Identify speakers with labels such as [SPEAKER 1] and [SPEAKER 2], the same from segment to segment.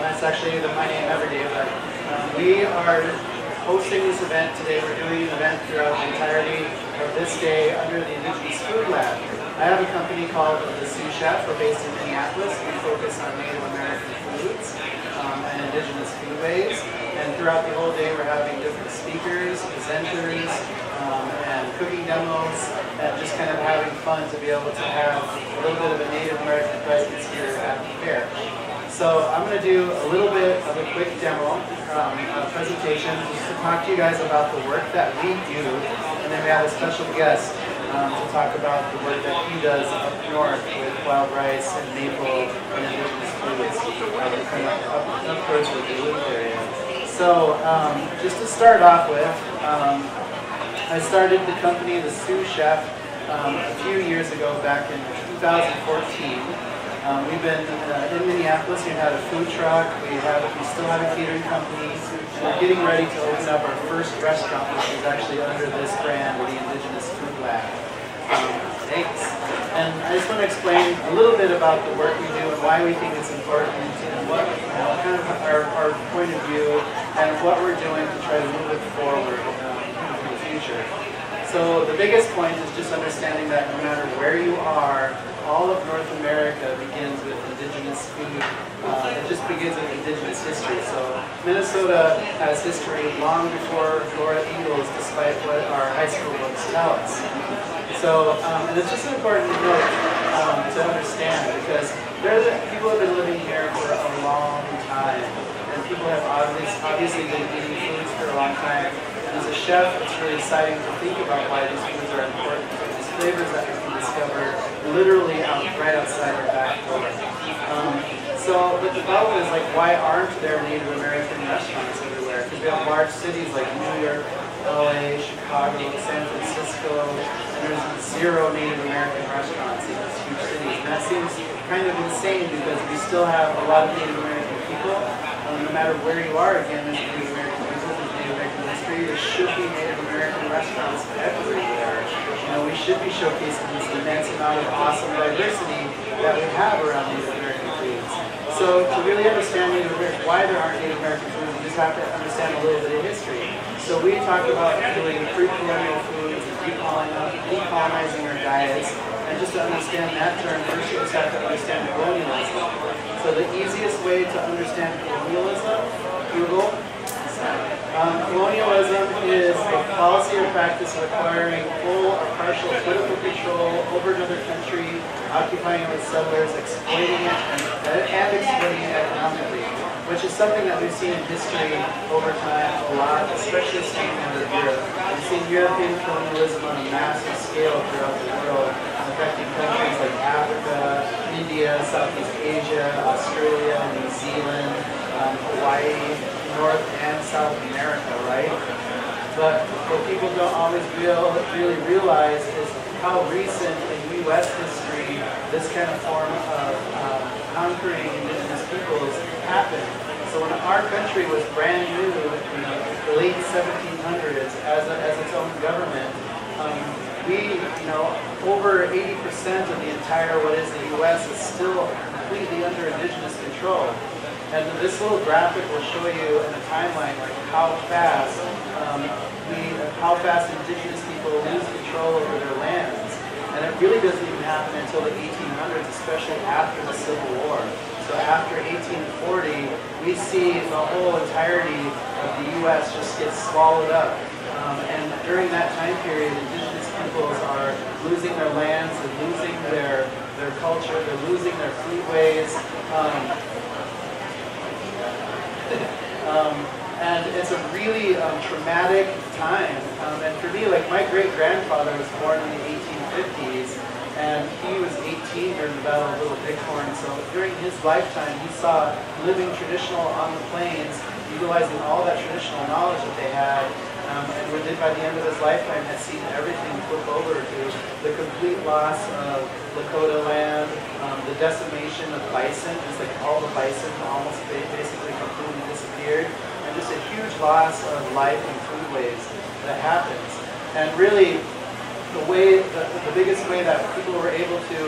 [SPEAKER 1] That's actually my name every day, but we are hosting this event today. We're doing an event throughout the entirety of this day under the Indigenous Food Lab. I have a company called the Sioux Chef. We're based in Minneapolis. We focus on Native American foods and Indigenous foodways. And throughout the whole day, we're having different speakers, presenters, and cooking demos, and just kind of having fun to be able to have a little bit of a Native American presence here at the fair. So I'm going to do a little bit of a quick demo, presentation, just to talk to you guys about the work that we do, and then we have a special guest to talk about the work that he does up north with wild rice and maple and indigenous foods, kind of up towards the Duluth area. So just to start off with, I started the company, the Sioux Chef, a few years ago, back in 2014. We've been in Minneapolis. We've had a food truck. We still have a catering company. And we're getting ready to open up our first restaurant, which is actually under this brand, the Indigenous Food Lab. Thanks. And I just want to explain a little bit about the work we do and why we think it's important, and what kind of our point of view and what we're doing to try to move it forward into the future. So the biggest point is just understanding that no matter where you are, all of North America begins with indigenous food. It just begins with indigenous history. So Minnesota has history long before Flora Eagles, despite what our high school books tell us. So, and it's just important to note, to understand, because people have been living here for a long time, and people have obviously been eating foods for a long time. And as a chef, it's really exciting to think about why these foods are important. These flavors that we can discover literally right outside our back door. But the problem is, like, why aren't there Native American restaurants everywhere? Because we have large cities like New York, LA, Chicago, San Francisco, and there's zero Native American restaurants in these huge cities. And that seems kind of insane because we still have a lot of Native American people. No matter where you are, again, there's Native American people, there's Native American history. There should be Native American restaurants everywhere. We should be showcasing this immense amount of awesome diversity that we have around Native American foods. So to really understand why there aren't Native American foods, we just have to understand a little bit of history. So we talk about doing pre-colonial foods and decolonizing our diets. And just to understand that term, first you just have to understand colonialism. So the easiest way to understand colonialism, Google. Colonialism is a policy or practice of acquiring full or partial political control over another country, occupying it with settlers, exploiting it, and exploiting it economically, which is something that we've seen in history over time a lot, especially staying under Europe. We've seen European colonialism on a massive scale throughout the world, affecting countries like Africa, India, Southeast Asia, Australia, New Zealand, Hawaii, North and South America, right? But what people don't always really realize is how recent in U.S. history this kind of form of conquering indigenous peoples happened. So when our country was brand new in the late 1700s as its own government, over 80% of the entire what is the U.S. is still completely under indigenous control. And this little graphic will show you in a timeline like how fast indigenous people lose control over their lands. And it really doesn't even happen until the 1800s, especially after the Civil War. So after 1840, we see the whole entirety of the U.S. just get swallowed up. And during that time period, indigenous peoples are losing their lands and losing their culture, they're losing their foodways. And it's a really traumatic time. And for me, like, my great-grandfather was born in the 1850s, and he was 18 during the Battle of Little Bighorn. So during his lifetime, he saw living traditional on the plains, utilizing all that traditional knowledge that they had. And by the end of his lifetime, had seen everything flip over to the complete loss of Lakota land, the decimation of bison, just like all the bison almost basically completely disappeared, and just a huge loss of life and foodways that happens. And really, the biggest way that people were able to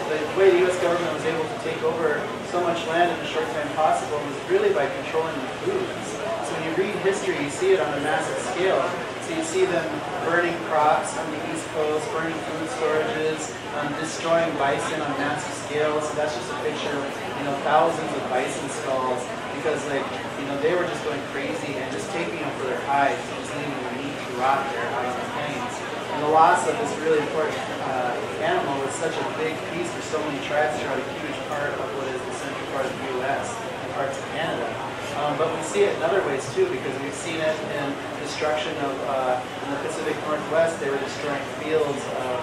[SPEAKER 1] the way the U.S. government was able to take over so much land in a short time possible was really by controlling the foods. So when you read history, you see it on a massive scale. So you see them burning crops on the East Coast, burning food storages, destroying bison on massive scales. So that's just a picture of thousands of bison skulls because they were just going crazy and just taking them for their hides and just leaving the meat to rot there out on the plains. And the loss of this really important animal was such a big piece for so many tribes throughout a huge part of what is the central part of the U.S. and parts of Canada. But we see it in other ways too, because we've seen it in destruction of, in the Pacific Northwest, they were destroying fields of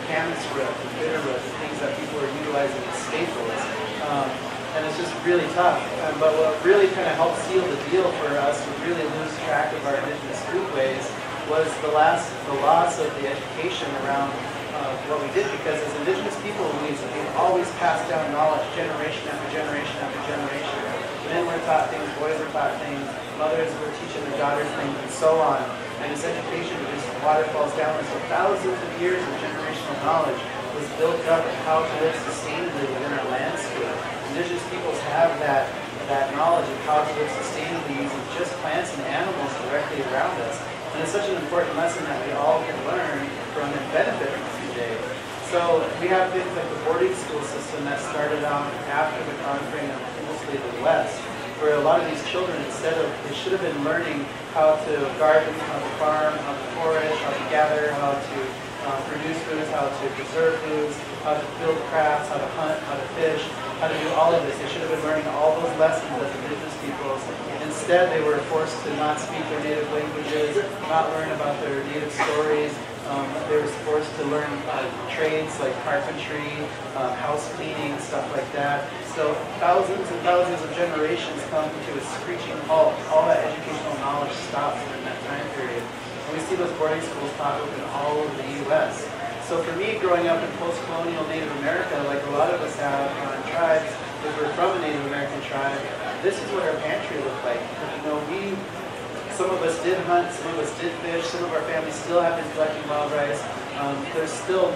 [SPEAKER 1] camas root and bitter root and things that people were utilizing as staples. And it's just really tough. But what really kind of helped seal the deal for us to really lose track of our indigenous foodways was the loss of the education around what we did, because as indigenous people, we've always passed down knowledge generation after generation after generation. Men were taught things, boys were taught things, mothers were teaching their daughters things, and so on. And this education just waterfalls down. So thousands of years of generational knowledge was built up of how to live sustainably within our landscape. Indigenous peoples have that knowledge of how to live sustainably using just plants and animals directly around us. And it's such an important lesson that we all can learn from and benefit from today. So we have things like the boarding school system that started out after the conquering of mostly the West, where a lot of these children, they should have been learning how to garden, how to farm, how to forage, how to gather, how to produce foods, how to preserve foods, how to build crafts, how to hunt, how to fish, how to do all of this. They should have been learning all those lessons as indigenous peoples. Instead, they were forced to not speak their native languages, not learn about their native stories. They were forced to learn trades like carpentry, house cleaning, stuff like that. So thousands and thousands of generations come to a screeching halt. All that educational knowledge stops during that time period. And we see those boarding schools pop up in all over the U.S. So for me, growing up in post-colonial Native America, like a lot of us have on tribes, if we're from a Native American tribe, this is what our pantry looked like. Some of us did hunt, some of us did fish, some of our families still have been collecting wild rice. There's still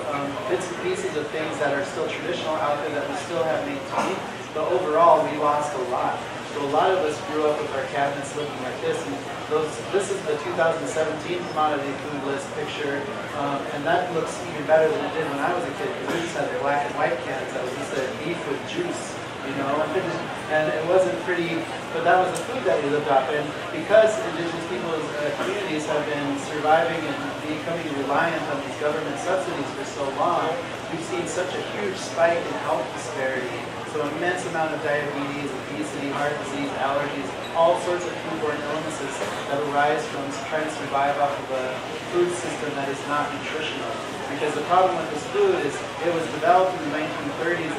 [SPEAKER 1] bits and pieces of things that are still traditional out there that we still have maintained, but overall we lost a lot. So a lot of us grew up with our cabinets looking like this, and this is the 2017 commodity food list picture, and that looks even better than it did when I was a kid, because we just had the black and white cans that was just beef with juice. And it wasn't pretty, but that was the food that we lived off. And because indigenous people's communities have been surviving and becoming reliant on these government subsidies for so long, we've seen such a huge spike in health disparity. So an immense amount of diabetes, obesity, heart disease, allergies, all sorts of foodborne illnesses that arise from trying to survive off of a food system that is not nutritional. Because the problem with this food is it was developed in the 1930s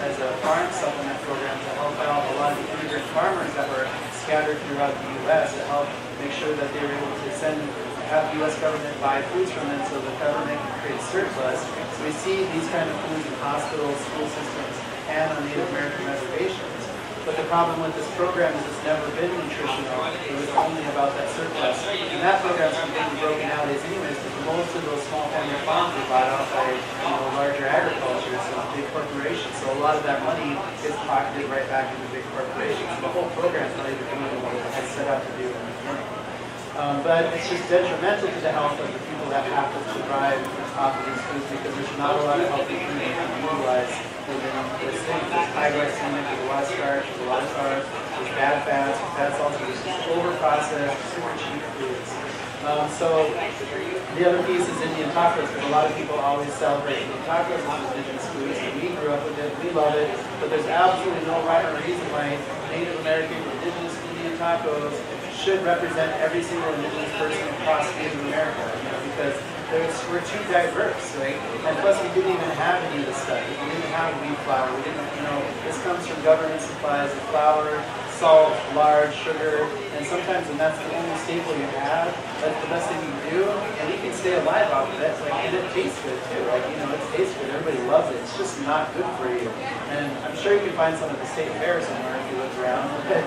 [SPEAKER 1] as a farm supplement program to help out a lot of the immigrant farmers that were scattered throughout the U.S. to help make sure that they were able to have the U.S. government buy foods from them so the government can create surplus. So we see these kind of foods in hospitals, school systems, and on Native American reservations. But the problem with this program is it's never been nutritional. It was only about that surplus. And that program's completely broken nowadays anyways, because most of those small family farms are bought out by larger agriculture, so big corporations. So a lot of that money is pocketed right back into big corporations. So the whole program's not even doing what it had set out to do in the beginning. But it's just detrimental to the health of the people that have to survive off of these foods, because there's not a lot of healthy food that can be utilized within this thing. There's high glycemic, there's a lot of starch, there's a lot of carbs, there's bad fats, there's just over-processed, super cheap foods. So the other piece is Indian tacos, because a lot of people always celebrate Indian tacos as indigenous foods, and we grew up with it, we love it, but there's absolutely no rhyme or reason why Native American, indigenous Indian tacos should represent every single indigenous person across Native America, because we're too diverse, right? And plus, we didn't even have any of this stuff. We didn't have wheat flour. We didn't, this comes from government supplies of flour, salt, lard, sugar, and sometimes when that's the only staple you have, that's the best thing you can do, and you can stay alive off of it. And it tastes good too. It tastes good. Everybody loves it. It's just not good for you. And I'm sure you can find some at the state fair somewhere if you look around. But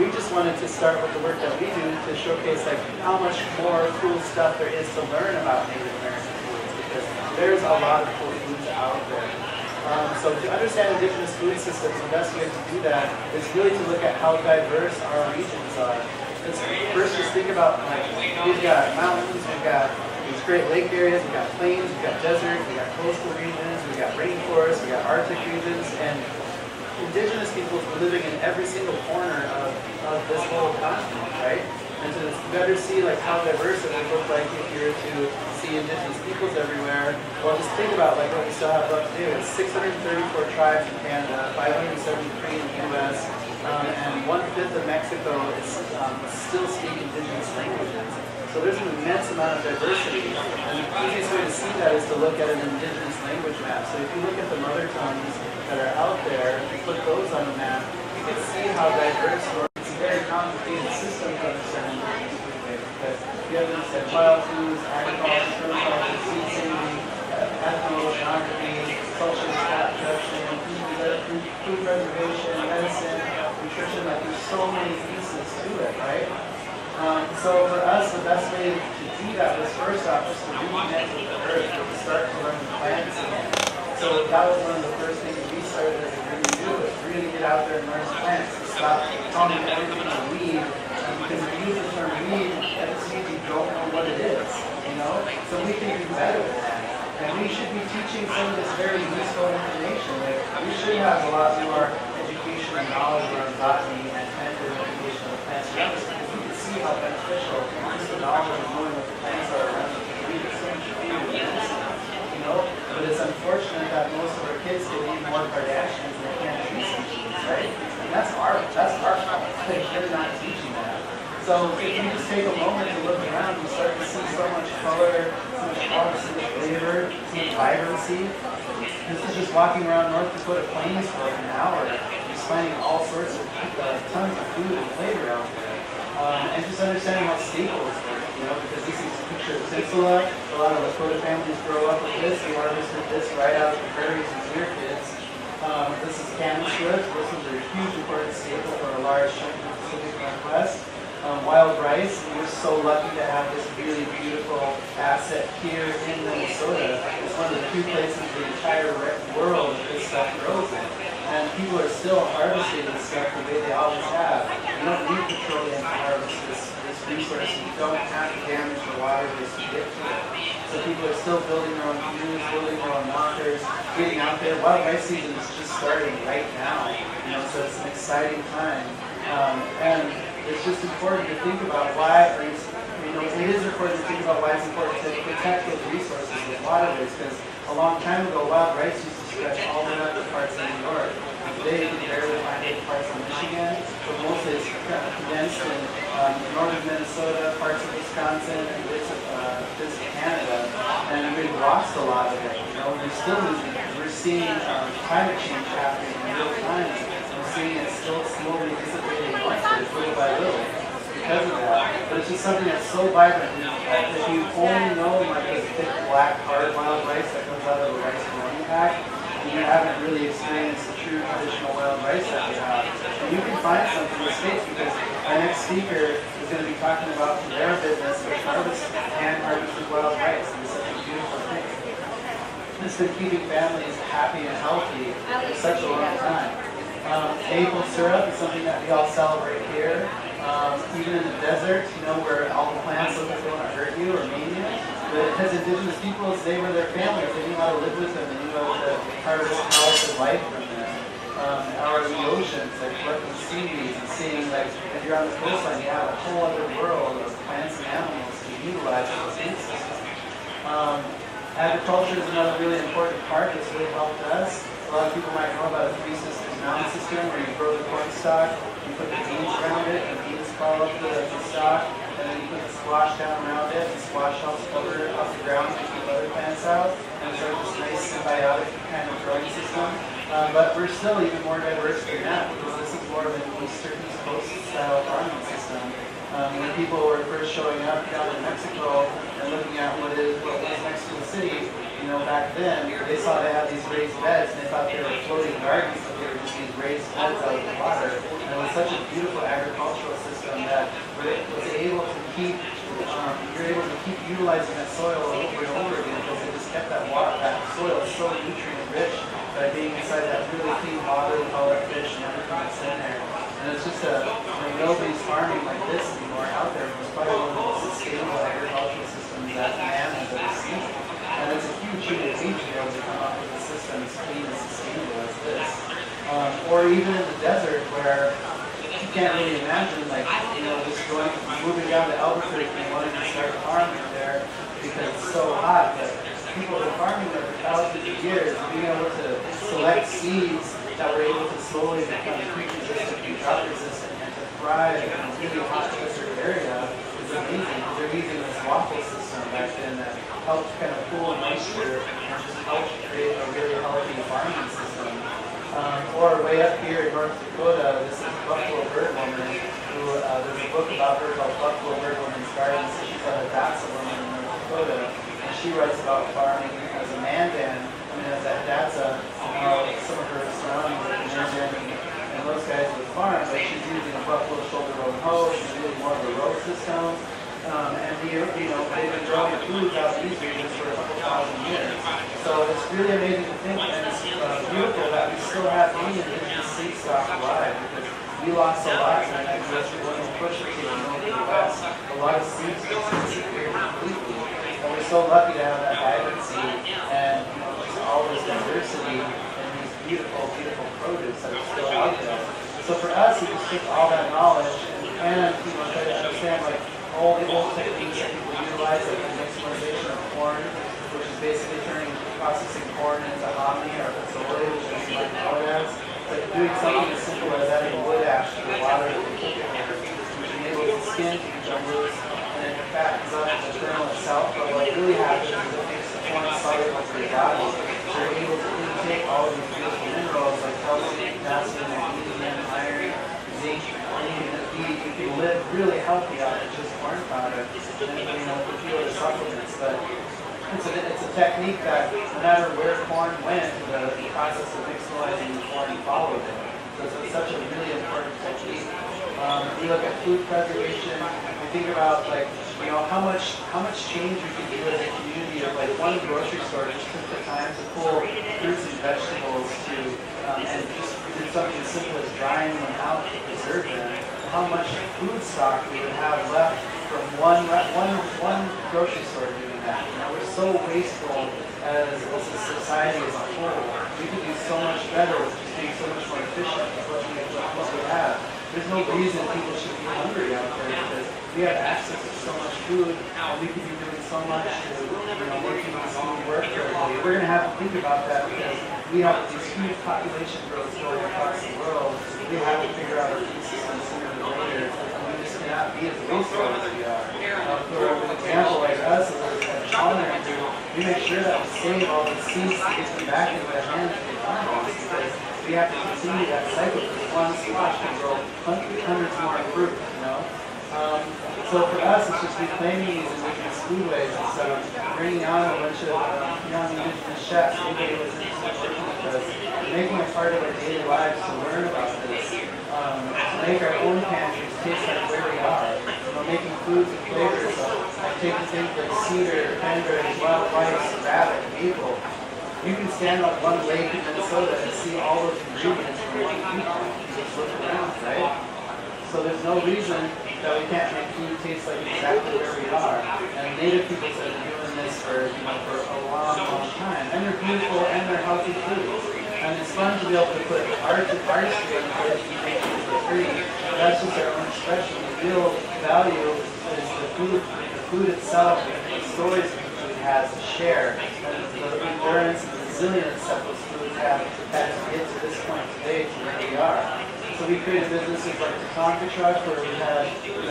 [SPEAKER 1] we just wanted to start with the work that we do to showcase how much more cool stuff there is to learn about Native American foods, because there's a lot of cool foods out there. So to understand indigenous food systems, the best way to do that is really to look at how diverse our regions are. First, just think about we've got mountains, we've got these great lake areas, we've got plains, we've got desert, we've got coastal regions, we've got rainforests, we've got Arctic regions, and indigenous peoples were living in every single corner of this whole continent, right? And to better see how diverse it would look like if you were to see indigenous peoples everywhere, well, just think about what we still have left to do. It's 634 tribes in Canada, 573 in the U.S., and 1/5 of Mexico still speak indigenous languages. So there's an immense amount of diversity, and the easiest way to see that is to look at an indigenous language map. So if you look at the mother tongues that are out there, if you put those on the map, you can see how diverse it's a very complicated system to understand indigenous food, because you have things like wild foods, agriculture, permaculture, seed saving, ethnography, culture, fat production, food preservation, medicine, nutrition. There's so many pieces to it, right? So for us, the best way to do that was first off just to reconnect with the earth, to start to learn the plants again. So that was one of the first things we started to really do, was really get out there and learn plants, to stop calling everything a weed, because if you use the term weed, that just means you don't know what it is, So we can do better than that. And we should be teaching some of this very useful information. We should have a lot more education and knowledge around botany and planetary education of plants around us, because we can see how beneficial just the knowledge of knowing what the plants are around us can be. It's so much food, But it's unfortunate that most of our kids get eat more Kardashians and they can't eat some cheese, right? And that's our fault. They're not teaching that. So if you just take a moment to look around, you start to see so much color, so much flavor, so much vibrancy. This is just walking around North Dakota Plains for an hour, just finding all sorts of tons of food and flavor out there. And just understanding how staples work, because this is a picture of Tinsula. A lot of Lakota families grow up with this. We harvested this right out of the prairies as we were kids. This is Camas roots. This was a huge important staple for a large chunk of the Pacific Northwest. Wild rice, we're so lucky to have this really beautiful asset here in Minnesota. It's one of the few places in the entire world that this stuff grows in. And people are still harvesting this stuff the way they always have. You don't need petroleum to harvest this resource. You don't have to damage the waterways to get to it. So people are still building their own canoes, building their own knockers, getting out there. Wild rice season is just starting right now. So it's an exciting time. And it's just important to think about why, it is important to think about why it's important to protect those resources with waterways, because a long time ago, wild rice used to stretch all the way up to parts of New York. Today, you can barely find it in parts of Michigan, but mostly it's condensed in northern Minnesota, parts of Wisconsin, and bits of Canada, and we've lost a lot of it. We're still losing it. We're seeing climate change happening in real time. We're seeing it still slowly dissipating northward, little by little, because of that. But it's just something that's so vibrant. If you only know the thick, black, hard wild rice that comes out of the rice growing pack, and you haven't really experienced the true traditional wild rice that we have. And you can find some in the States, because our next speaker is going to be talking about their business with hand-harvested wild rice. And it's such a beautiful thing. It's been keeping families happy and healthy for such a long time. Maple syrup is something that we all celebrate here. Even in the desert, where all the plants look like they want to hurt you or maim you. But as indigenous peoples, they were their families. They knew how to live with them. They knew how to harvest health and life from them. Or the oceans, collecting seaweeds and seeing, if you're on the coastline, you have a whole other world of plants and animals to utilize in the food system. Agriculture is another really important part that's really helped us. A lot of people might know about a three systems mound system, where you grow the corn stalk, you put the beans around it, and beans follow up the stalk, and then you put the squash down around it, and squash helps cover it off the ground to keep other plants out, and it's this nice symbiotic kind of growing system. But we're still even more diverse than that because this is more of an East Coast style farming system. When people were first showing up down in Mexico and looking at what was next to the city, back then, they saw they had these raised beds and they thought they were floating gardens, but they were just these raised beds out of the water. And it was such a beautiful agricultural system that was able to keep, you're able to keep utilizing that soil over and over again because it just kept that water, that soil so nutrient rich by being inside that really clean water with all that fish and everything that's in there. And it's just nobody's farming like this anymore out there. It's probably one of the most sustainable agricultural systems that man has ever seen. And it's a huge feat to be able to come up with a system as clean and sustainable as this. Or even in the desert where you can't really imagine just moving down to Albuquerque and wanting to start farming there because it's so hot. But people have been farming there for thousands of years and being able to select seeds that were able to slowly become heat resistant, drought resistant, and to thrive in a really hot desert area is amazing. They're using this waffle system back then that helped kind of cool moisture and just helped create a really healthy farming system. Or way up here in North Dakota, this is Buffalo Bird Woman, who there's a book about her called Buffalo Bird Woman's Garden. So she's a Hidatsa woman in North Dakota, and she writes about farming as a Mandan. As a Hidatsa, some of her surroundings like the Mandan and those guys would farm, but she's using a buffalo shoulder road hoe. She's really more of a road system. And they've been growing food out in these regions for a couple thousand years. So it's really amazing to think, and it's beautiful that we still have any indigenous seed stock alive, because we lost a lot in the U.S. when we pushed it to the north and west. A lot of seeds just disappeared completely. And we're so lucky to have that vibrancy and just all this diversity and these beautiful, beautiful produce that are still out there. So for us, we just took all that knowledge and try to understand all the old techniques that people utilize, like the mixolization of corn, which is basically processing corn into hominy or fazole, which is like nowadays. Like doing something as simple as adding wood ash to the water to cook it over, which enables the skin to become loose, and then the fat is up the kernel itself. But what really happens is it makes the corn soluble for your body, so you're able to intake all of these beautiful minerals like calcium, potassium, magnesium, iron, zinc, you can live really healthy out of just corn products and with a few other supplements. But it's a technique that no matter where corn went, the process of mixolizing the corn followed it. So it's such a really important technique. We look at food preservation. We think about how much change we can do as a community. Of one grocery store just took the time to pull fruits and vegetables to and just do something as simple as drying them out to preserve them. How much food stock we would have left from one grocery store doing that. We're so wasteful as a society as a whole. We could do so much better with just being so much more efficient with what we have. There's no reason people should be hungry out there because we have access to so much food and we could be doing so much to making this food work correctly. We're going to have to think about that because we have these huge population growths going across the world. We have to figure out our food system sooner than later, and we just cannot be as wasteful as we are. For an example like us, as a culinary group, we make sure that we save all the seeds to get them back into the hands of the farmers because we have to continue that cycle because one squash can grow hundreds more fruit, So for us, it's just reclaiming these indigenous foodways and so bringing on a bunch of young indigenous chefs, anybody who's interested in working with us, making it part of our daily lives to learn about this, to make our own pantries taste like where we are, making foods and flavors. So I take things like cedar, cranberries, wild rice, rabbit, maple. You can stand on one lake in Minnesota and see all those ingredients from one week. You just look around, right? So there's no reason that we can't make food taste like exactly where we are. And Native people have been doing this for a long, long time. And they're beautiful and they're healthy foods. And it's fun to be able to put artistry on the place and make things for free. That's just our own expression. The real value is the food itself, the stories that the food has to share, and the endurance and resilience that those foods have to get to this point today to where we are. So we created businesses like the Tonka Truck where we had, we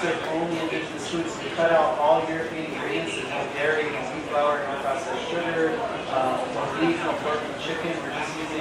[SPEAKER 1] serve only indigenous foods. We cut out all European ingredients, there's no dairy, no wheat flour, no processed sugar, no beef, no pork, no chicken. We're just using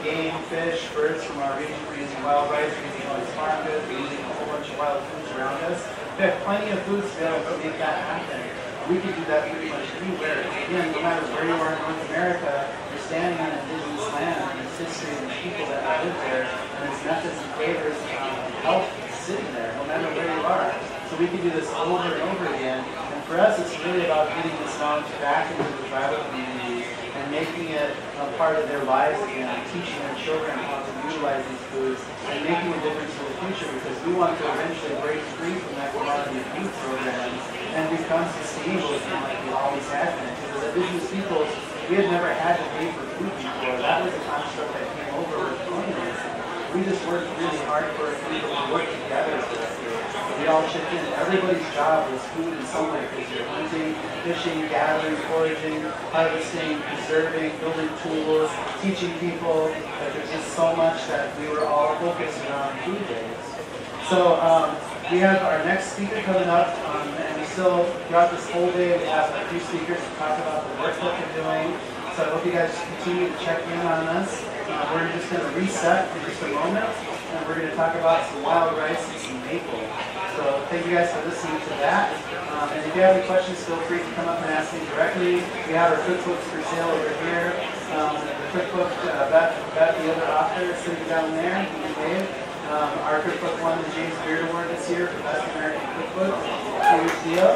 [SPEAKER 1] game, fish, birds from our region. We're using wild rice, we're using all these farm goods, we're using a whole bunch of wild foods around us. We have plenty of foods to be able to make that happen. We can do that pretty much anywhere. Again, no matter where you are in North America, you're standing on indigenous land, and there's history and people that live there, and there's methods and flavors of health sitting there, no matter where you are. So we can do this over and over again. And for us, it's really about getting this knowledge back into the tribal communities and making it a part of their lives again, and teaching their children how to utilize these foods and making a difference for the future, because we want to eventually break free from that commodity food program and become sustainable like we always have been. Because as indigenous peoples, we had never had to pay for food before. That was a construct that came over with colonialism. We just worked really hard for our people to work together for us here. We all chipped in. Everybody's job was food in some way, because you're hunting, fishing, gathering, foraging, harvesting, preserving, building tools, teaching people. That there's just so much that we were all focused around food days. So we have our next speaker coming up, and we still, throughout this whole day, we have a few speakers to talk about the work that they're doing. So I hope you guys continue to check in on us. We're just going to reset in just a moment, and we're going to talk about some wild rice and some maple. So thank you guys for listening to that. And if you have any questions, feel free to come up and ask me directly. We have our cookbooks for sale over here. The cookbook, Beth, the other author, is sitting down there. Dave. Our cookbook won the James Beard Award this year for Best American Cookbook. Huge deal.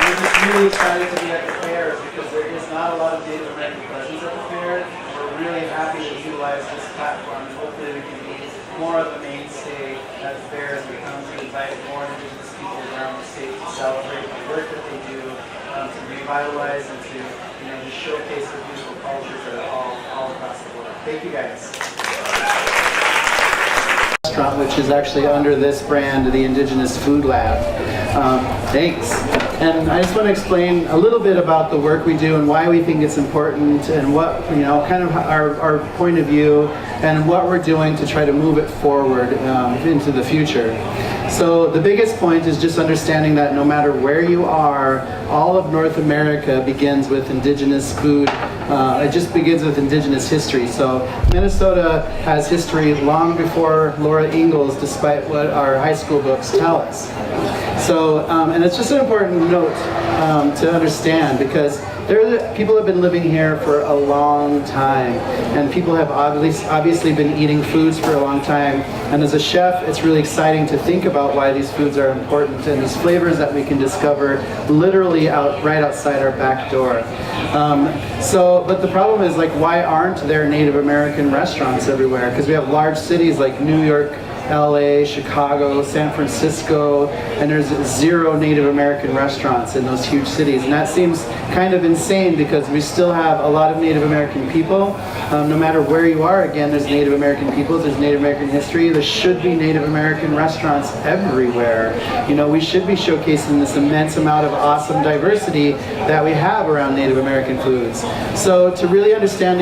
[SPEAKER 1] We're just really excited to be at the fair, because there is not a lot of Native American presence at the fair. We're really happy to utilize this platform. Hopefully we can be more of a mainstay at the fair as we come to invite more indigenous people around the state to celebrate the work that they do, to revitalize and to just showcase the beautiful cultures that are all across the world. Thank you guys. Restaurant, which is actually under this brand, the Indigenous Food Lab. Thanks. And I just want to explain a little bit about the work we do and why we think it's important, and what, kind of our point of view and what we're doing to try to move it forward into the future. So the biggest point is just understanding that no matter where you are, all of North America begins with indigenous food. It just begins with indigenous history. So Minnesota has history long before Laura Ingalls, despite what our high school books tell us. So, and it's just an important note to understand, because people have been living here for a long time, and people have obviously been eating foods for a long time. And as a chef, it's really exciting to think about why these foods are important, and these flavors that we can discover literally right outside our back door. But the problem is, why aren't there Native American restaurants everywhere? Because we have large cities like New York, LA, Chicago, San Francisco, and there's 0 Native American restaurants in those huge cities. And that seems kind of insane, because we still have a lot of Native American people. No matter where you are, again, there's Native American people, there's Native American history. There should be Native American restaurants everywhere. We should be showcasing this immense amount of awesome diversity that we have around Native American foods. So to really understand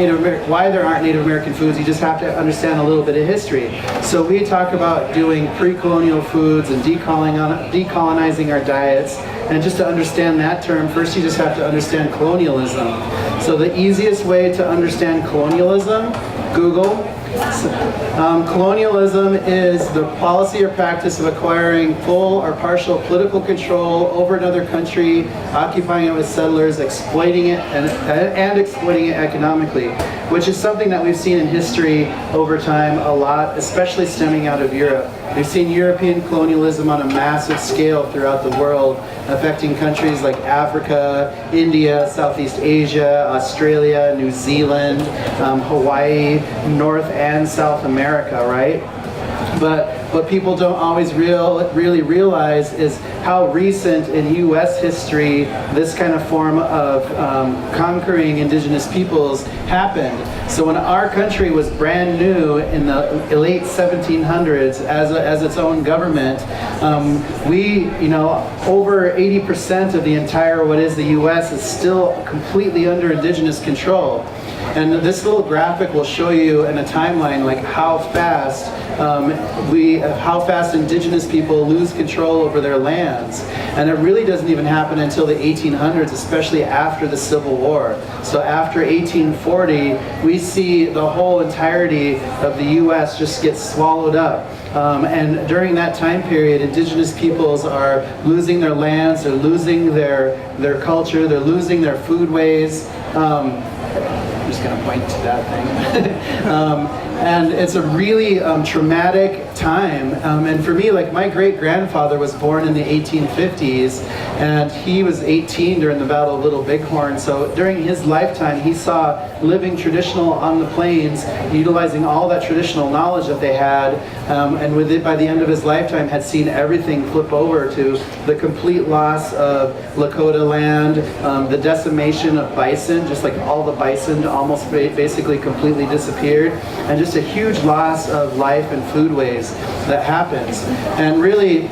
[SPEAKER 1] why there aren't Native American foods, you just have to understand a little bit of history. So we talk about doing pre-colonial foods and decolonizing our diets. And just to understand that term, first you just have to understand colonialism. So the easiest way to understand colonialism, Google. Colonialism is the policy or practice of acquiring full or partial political control over another country, occupying it with settlers, exploiting it, and exploiting it economically, which is something that we've seen in history over time a lot, especially stemming out of Europe. We've seen European colonialism on a massive scale throughout the world, affecting countries like Africa, India, Southeast Asia, Australia, New Zealand, Hawaii, North and South America, right? But what people don't always really realize is how recent in U.S. history this kind of form of conquering indigenous peoples happened. So when our country was brand new in the late 1700s as its own government, over 80% of the entire what is the U.S. is still completely under indigenous control. And this little graphic will show you in a timeline like how fast indigenous people lose control over their lands. And it really doesn't even happen until the 1800s, especially after the Civil War. So after 1840, we see the whole entirety of the US just get swallowed up. And during that time period, indigenous peoples are losing their lands, they're losing their culture, they're losing their foodways. I'm just going to point to that thing. And it's a really traumatic time. And for me, like my great-grandfather was born in the 1850s, and he was 18 during the Battle of Little Bighorn. So during his lifetime, he saw living traditional on the plains, utilizing all that traditional knowledge that they had, and with it, by the end of his lifetime, had seen everything flip over to the complete loss of Lakota land, the decimation of bison, just like all the bison almost basically completely disappeared, and just a huge loss of life and foodways that happens. And really,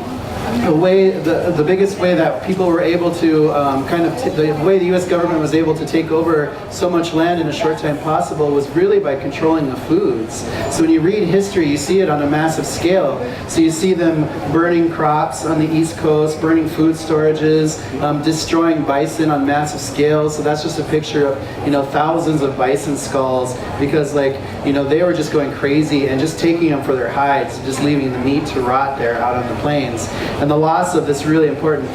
[SPEAKER 1] the biggest way that people were able to the way the U.S. government was able to take over so much land in a short time possible was really by controlling the foods. So when you read history, you see it on a massive scale. So you see them burning crops on the East Coast, burning food storages, destroying bison on massive scales. So that's just a picture of thousands of bison skulls, because they were just going crazy and just taking them for their hides, just leaving the meat to rot there out on the plains. And the loss of this really important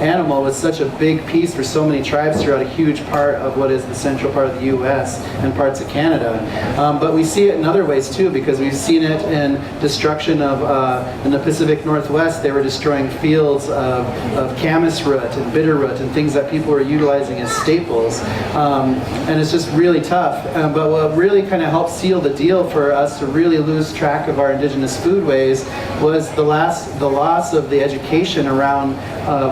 [SPEAKER 1] animal was such a big piece for so many tribes throughout a huge part of what is the central part of the U.S. and parts of Canada. But we see it in other ways too, because we've seen it in destruction of, in the Pacific Northwest, they were destroying fields of camas root and bitter root and things that people were utilizing as staples. And it's just really tough. But what really kind of helped seal the deal for us to really lose track of our indigenous foodways was the loss of the education around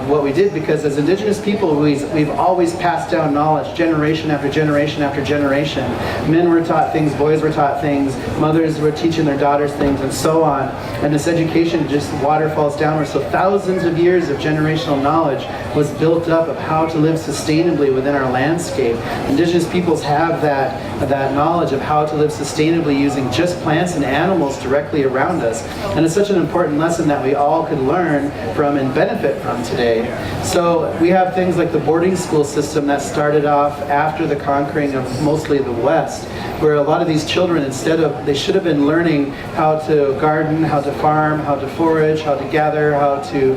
[SPEAKER 1] what we did, because as indigenous people, we've always passed down knowledge generation after generation after generation. Men were taught things, boys were taught things, mothers were teaching their daughters things, and so on. And this education just waterfalls downward. So thousands of years of generational knowledge was built up of how to live sustainably within our landscape. Indigenous peoples have that knowledge of how to live sustainably using just plants and animals directly around us. And it's such an important lesson that we all could learn from and benefit from today. So we have things like the boarding school system that started off after the conquering of mostly the West, where a lot of these children, they should have been learning how to garden, how to farm, how to forage, how to gather, how to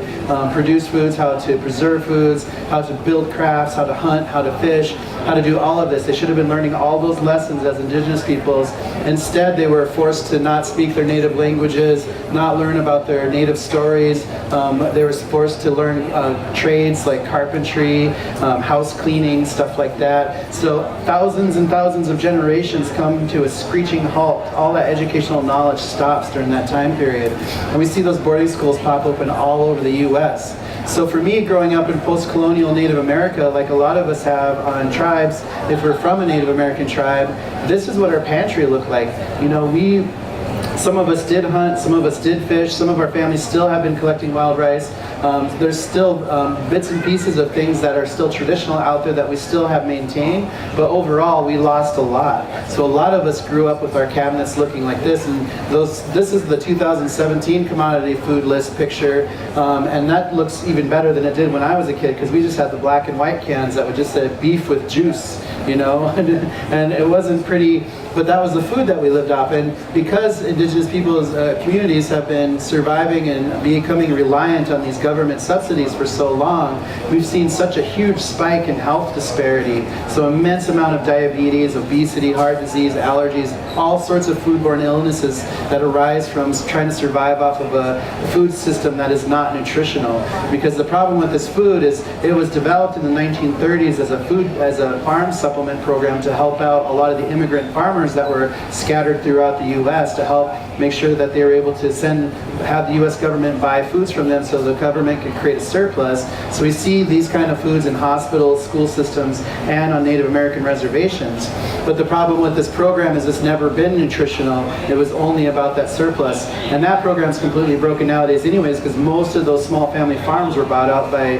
[SPEAKER 1] produce foods, how to preserve foods, how to build crafts, how to hunt, how to fish, how to do all of this. They should have been learning all those lessons as indigenous peoples. Instead, they were forced to not speak their native languages, not learn about their native stories. They were forced to learn trades like carpentry, house cleaning, stuff like that. So thousands and thousands of generations come to a screeching halt. All that educational knowledge stops during that time period. And we see those boarding schools pop open all over the U.S. So for me, growing up in post-colonial Native America, like a lot of us have on tribes, if we're from a Native American tribe, this is what our pantry looked like. Some of us did hunt, some of us did fish, some of our families still have been collecting wild rice. There's still bits and pieces of things that are still traditional out there that we still have maintained, but overall we lost a lot. So a lot of us grew up with our cabinets looking like this, and this is the 2017 commodity food list picture, and that looks even better than it did when I was a kid, because we just had the black and white cans that would just say beef with juice, and it wasn't pretty, but that was the food that we lived off. And because indigenous people's communities have been surviving and becoming reliant on these government subsidies for so long, we've seen such a huge spike in health disparity. So immense amount of diabetes, obesity, heart disease, allergies, all sorts of foodborne illnesses that arise from trying to survive off of a food system that is not nutritional. Because the problem with this food is it was developed in the 1930s as a farm supplement program to help out a lot of the immigrant farmers farmers that were scattered throughout the U.S. to help make sure that they were able to have the U.S. government buy foods from them so the government could create a surplus. So we see these kind of foods in hospitals, school systems, and on Native American reservations. But the problem with this program is it's never been nutritional. It was only about that surplus. And that program's completely broken nowadays anyways, because most of those small family farms were bought out by,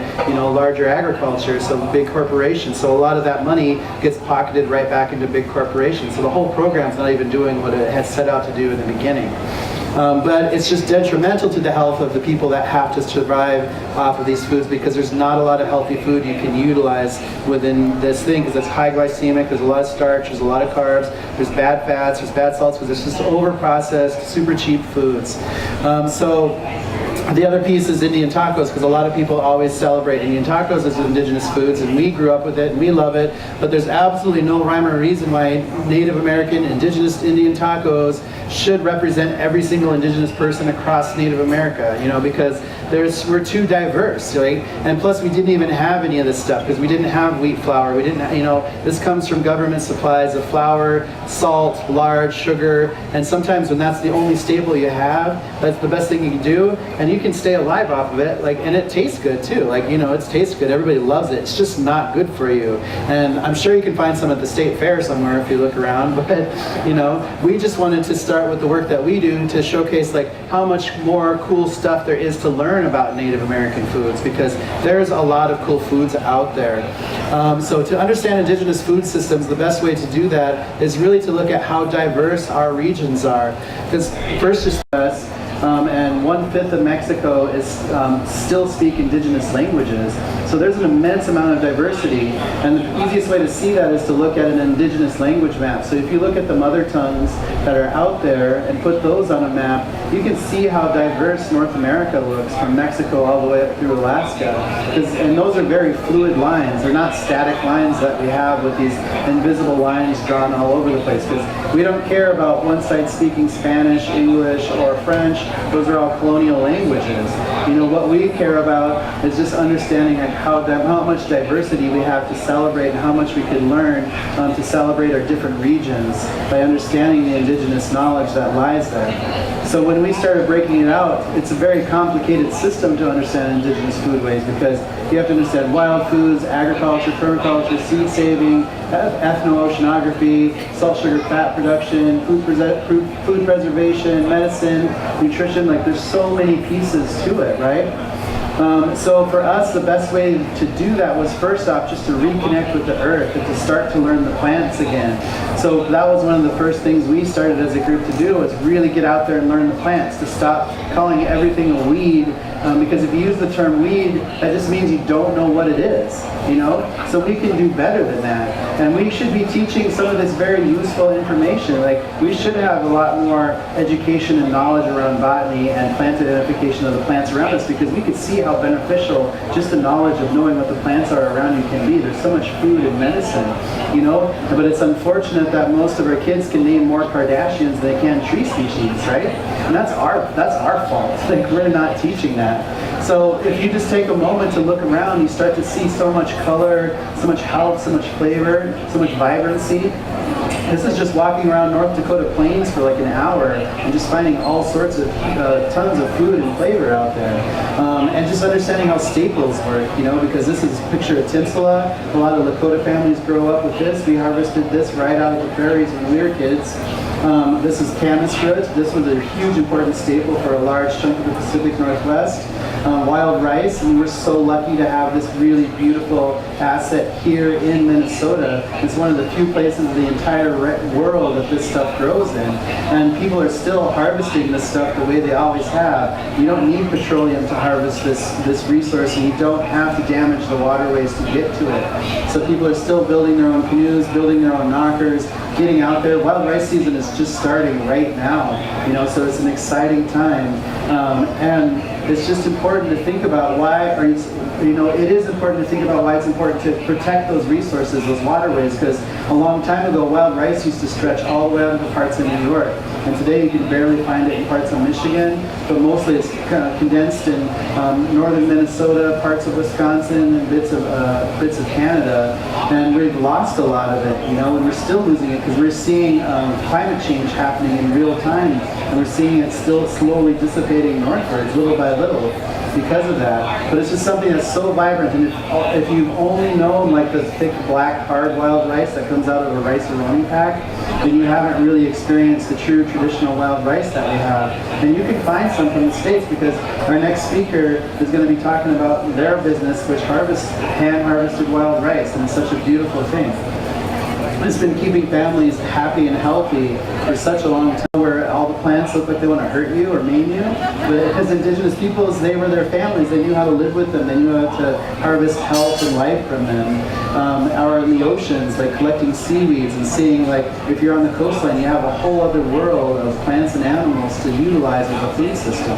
[SPEAKER 1] larger agriculture, so big corporations. So a lot of that money gets pocketed right back into big corporations. So the whole program's not even doing what it had set out to do in the beginning. But it's just detrimental to the health of the people that have to survive off of these foods, because there's not a lot of healthy food you can utilize within this thing, because it's high glycemic, there's a lot of starch, there's a lot of carbs, there's bad fats, there's bad salts, because it's just over-processed, super cheap foods. The other piece is Indian tacos, because a lot of people always celebrate Indian tacos as indigenous foods, and we grew up with it and we love it, but there's absolutely no rhyme or reason why Native American, indigenous Indian tacos should represent every single indigenous person across Native America, because we're too diverse, right? And plus we didn't even have any of this stuff, because we didn't have wheat flour, we didn't, this comes from government supplies of flour, salt, lard, sugar, and sometimes when that's the only staple you have, that's the best thing you can do, and you can stay alive off of it, and it tastes good too, it tastes good, everybody loves it, it's just not good for you. And I'm sure you can find some at the state fair somewhere if you look around, but we just wanted to start with the work that we do to showcase how much more cool stuff there is to learn about Native American foods, because there's a lot of cool foods out there. So to understand indigenous food systems, the best way to do that is really to look at how diverse our regions are. Because first just us, and 1/5 of Mexico is still speak indigenous languages. So there's an immense amount of diversity, and the easiest way to see that is to look at an indigenous language map. So if you look at the mother tongues that are out there and put those on a map, you can see how diverse North America looks, from Mexico all the way up through Alaska. And those are very fluid lines. They're not static lines that we have with these invisible lines drawn all over the place, because we don't care about one side speaking Spanish, English, or French. Those are all colonial languages. What we care about is just understanding how much diversity we have to celebrate, and how much we can learn to celebrate our different regions by understanding the indigenous knowledge that lies there. So when we started breaking it out, it's a very complicated system to understand indigenous foodways, because you have to understand wild foods, agriculture, permaculture, seed saving, ethno-oceanography, salt, sugar, fat production, food preservation, medicine, nutrition. There's so many pieces to it, right? So for us, the best way to do that was first off just to reconnect with the earth and to start to learn the plants again. So that was one of the first things we started as a group to do, was really get out there and learn the plants, to stop calling everything a weed, because if you use the term weed, that just means you don't know what it is, So we can do better than that. And we should be teaching some of this very useful information. We should have a lot more education and knowledge around botany and plant identification of the plants around us, because we could see how beneficial just the knowledge of knowing what the plants are around you can be. There's so much food and medicine, But it's unfortunate that most of our kids can name more Kardashians than they can tree species, right? And that's our fault. We're not teaching that. So if you just take a moment to look around, you start to see so much color, so much health, so much flavor, so much vibrancy. This is just walking around North Dakota plains for an hour and just finding all sorts of tons of food and flavor out there. And just understanding how staples work, because this is a picture of tinsela. A lot of Lakota families grow up with this. We harvested this right out of the prairies when we were kids. This is camas root. This was a huge important staple for a large chunk of the Pacific Northwest. Wild rice, and we're so lucky to have this really beautiful asset here in Minnesota. It's one of the few places in the entire world that this stuff grows in, and people are still harvesting this stuff the way they always have. You don't need petroleum to harvest this resource, and you don't have to damage the waterways to get to it. So people are still building their own canoes, building their own knockers, getting out there. Wild rice season is just starting right now, so it's an exciting time. And it's just important to think about why are it is important to think about why it's important to protect those resources, those waterways, because a long time ago, wild rice used to stretch all the way out into parts of New York. And today you can barely find it in parts of Michigan, but mostly it's kind of condensed in northern Minnesota, parts of Wisconsin, and bits of Canada. And we've lost a lot of it, and we're still losing it because we're seeing climate change happening in real time, and we're seeing it still slowly dissipating northwards, little by little, because of that. But it's just something that's so vibrant, and if you've only known like the thick black hard wild rice that comes out of a rice-a-roni pack, then you haven't really experienced the true traditional wild rice that we have. And you can find some from the States, because our next speaker is going to be talking about their business, which harvests hand-harvested wild rice, and it's such a beautiful thing. It's been keeping families happy and healthy for such a long time, where all the plants look like they want to hurt you or maim you. But because indigenous peoples, they were their families. They knew how to live with them. They knew how to harvest health and life from them. Or in the oceans, like collecting seaweeds and seeing, like, if you're on the coastline, you have a whole other world of plants and animals to utilize as a food system.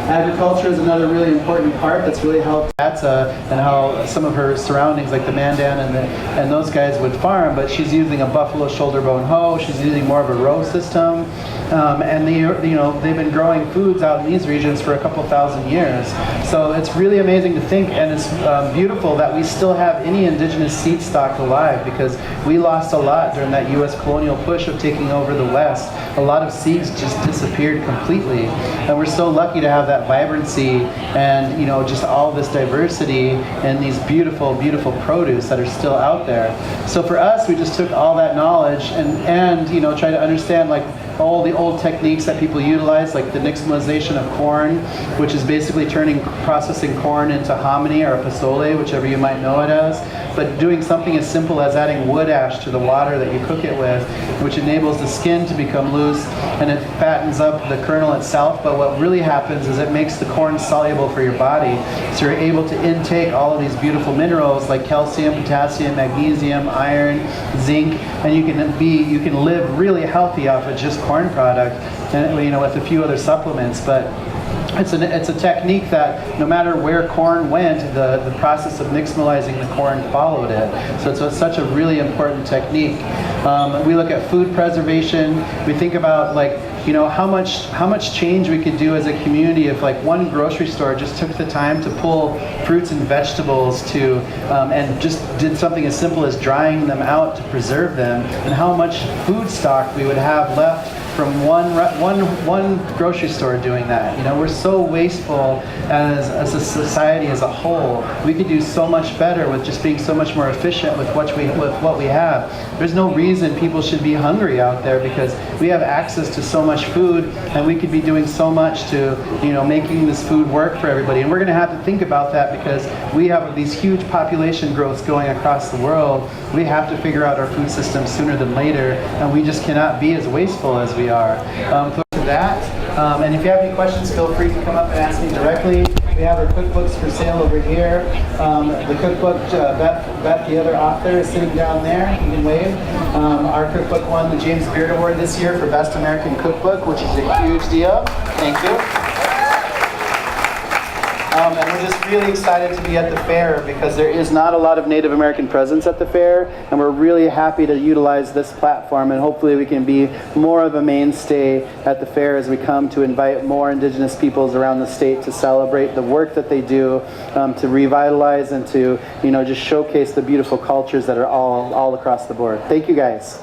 [SPEAKER 1] Agriculture is another really important part that's really helped and how some of her surroundings, like the Mandan and those guys, would farm, but she's using a buffalo shoulder bone hoe. She's using more of a row system, and they've been growing foods out in these regions for a couple thousand years. So it's really amazing to think, and it's beautiful that we still have any indigenous seed stock alive, because we lost a lot during that U.S. colonial push of taking over the West. A lot of seeds just disappeared completely, and we're so lucky to have that vibrancy and just all this diversity and these beautiful, beautiful produce that are still out there. So for us, we just took all that knowledge and try to understand like all the old techniques that people utilize, like the nixtamalization of corn, which is basically processing corn into hominy or pozole, whichever you might know it as, but doing something as simple as adding wood ash to the water that you cook it with, which enables the skin to become loose, and it fattens up the kernel itself. But what really happens is it makes the corn soluble for your body, so you're able to intake all of these beautiful minerals like calcium, potassium, magnesium, iron, zinc, and you can live really healthy off of just corn product, and with a few other supplements. But it's a technique that no matter where corn went, the process of nixtamalizing the corn followed it. So it's such a really important technique. We look at food preservation. We think about how much change we could do as a community if like one grocery store just took the time to pull fruits and vegetables and just did something as simple as drying them out to preserve them, and how much food stock we would have left from one grocery store doing that. We're so wasteful as a society as a whole. We could do so much better with just being so much more efficient with what we have. There's no reason people should be hungry out there, because we have access to so much food, and we could be doing so much to making this food work for everybody. And we're going to have to think about that, because we have these huge population growths going across the world. We have to figure out our food system sooner than later, and we just cannot be as wasteful as we are. To that, and if you have any questions, feel free to come up and ask me directly. We have our cookbooks for sale over here. The cookbook, Beth, the other author, is sitting down there. You can wave. Our cookbook won the James Beard Award this year for Best American Cookbook, which is a huge deal. Thank you. And we're just really excited to be at the fair, because there is not a lot of Native American presence at the fair, and we're really happy to utilize this platform, and hopefully we can be more of a mainstay at the fair as we come to invite more Indigenous peoples around the state to celebrate the work that they do, to revitalize and to just showcase the beautiful cultures that are all across the board. Thank you guys.